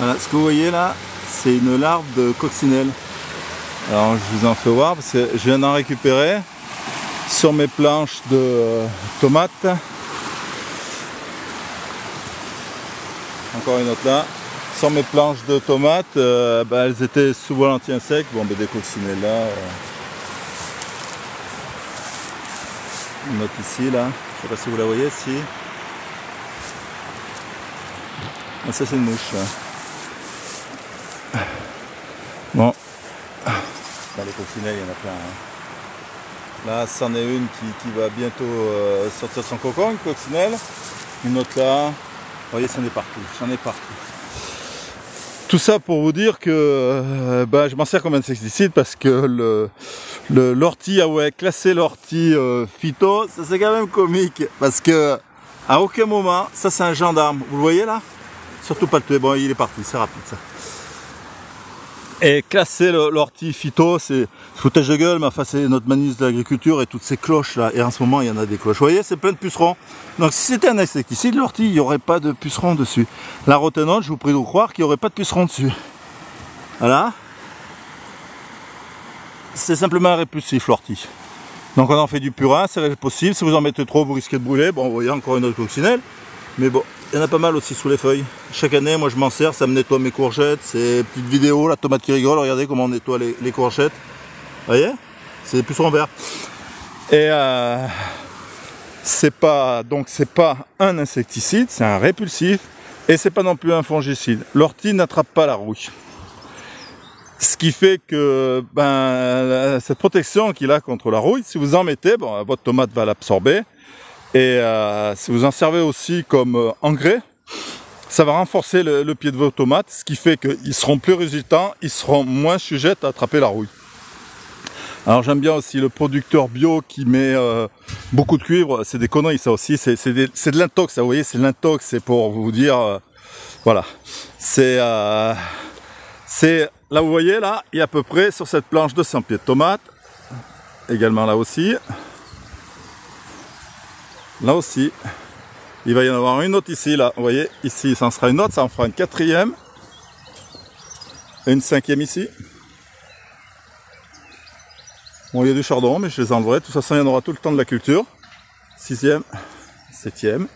Voilà, ce que vous voyez là, c'est une larve de coccinelle. Alors je vous en fais voir parce que je viens d'en récupérer sur mes planches de tomates. Encore une autre là. Sur mes planches de tomates, elles étaient sous voile anti-insectes. Bon, des coccinelles là. Une autre ici là. Je sais pas si vous la voyez ici. Ah, ça c'est une mouche. Là. Bon. Les coccinelles, il y en a plein. Hein. Là, c'en est une qui va bientôt sortir de son cocon, une coccinelle. Une autre là. Vous voyez, j'en ai partout. J'en ai partout. Tout ça pour vous dire que je m'en sers comme insecticide parce que l'ortie, classer l'ortie phyto, ça c'est quand même comique. Parce que à aucun moment, ça c'est un gendarme. Vous le voyez là? Surtout pas le tuer. Bon, il est parti, c'est rapide ça. Et classer l'ortie phyto, c'est foutage de gueule, mais enfin c'est notre ministre de l'Agriculture et toutes ces cloches là. Et en ce moment, il y en a des cloches. Vous voyez, c'est plein de pucerons. Donc si c'était un insecticide, l'ortie, il n'y aurait pas de pucerons dessus. La rotenote, je vous prie de croire qu'il n'y aurait pas de pucerons dessus. Voilà. C'est simplement répulsif l'ortie. Donc on en fait du purin, c'est possible. Si vous en mettez trop, vous risquez de brûler. Bon, vous voyez encore une autre coccinelle. Mais bon, il y en a pas mal aussi sous les feuilles. Chaque année, moi je m'en sers, ça me nettoie mes courgettes. C'est petite vidéo, la tomate qui rigole, regardez comment on nettoie les courgettes. Vous voyez? C'est des pucerons verts. Et c'est pas un insecticide, c'est un répulsif. Et c'est pas non plus un fongicide. L'ortie n'attrape pas la rouille. Ce qui fait que cette protection qu'il a contre la rouille, si vous en mettez, votre tomate va l'absorber. Et si vous en servez aussi comme engrais, ça va renforcer le pied de vos tomates, ce qui fait qu'ils seront plus résistants, ils seront moins sujets à attraper la rouille. Alors j'aime bien aussi le producteur bio qui met beaucoup de cuivre, c'est des conneries ça aussi, c'est de l'intox, vous voyez, c'est l'intox, c'est pour vous dire, voilà, c'est là vous voyez là, il y a à peu près sur cette planche 200 pieds de tomates, également là aussi. Là aussi, il va y en avoir une autre ici, là, vous voyez, ici, ça en sera une autre, ça en fera une quatrième, et une cinquième ici. Bon, il y a du chardon, mais je les enleverai, de toute façon, il y en aura tout le temps de la culture. Sixième, septième.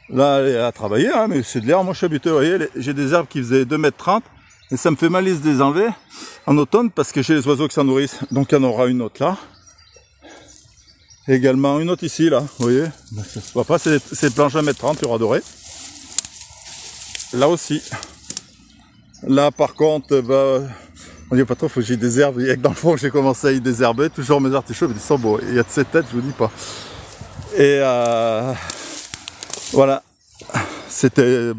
Là, elle est à travailler, hein, mais c'est de l'herbe, moi je suis habitué, vous voyez, j'ai des herbes qui faisaient 2,30 m, et ça me fait malice de les enlever en automne, parce que j'ai les oiseaux qui s'en nourrissent, donc il y en aura une autre là. Également une autre ici, là, vous voyez, ça se voit pas, c'est planche 1,30 m, il y aura doré. Là aussi. Là, par contre, on dit pas trop, faut que j'ai des herbes. Il y a que dans le fond que j'ai commencé à y désherber. Toujours mes artichauts, mais ils sont beaux. Il y a de ces têtes, je vous dis pas. Et voilà. C'était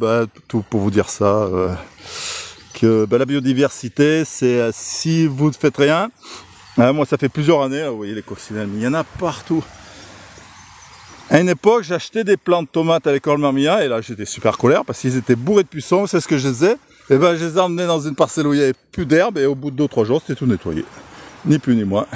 tout pour vous dire ça. Que la biodiversité, c'est si vous ne faites rien. Moi, ça fait plusieurs années, là, vous voyez les coccinelles, mais il y en a partout. À une époque, j'achetais des plants de tomates avec Colmarmia, et là, j'étais super colère parce qu'ils étaient bourrés de pucerons. C'est ce que je faisais. Et je les ai emmenés dans une parcelle où il n'y avait plus d'herbe, et au bout de 2-3 jours, c'était tout nettoyé. Ni plus ni moins.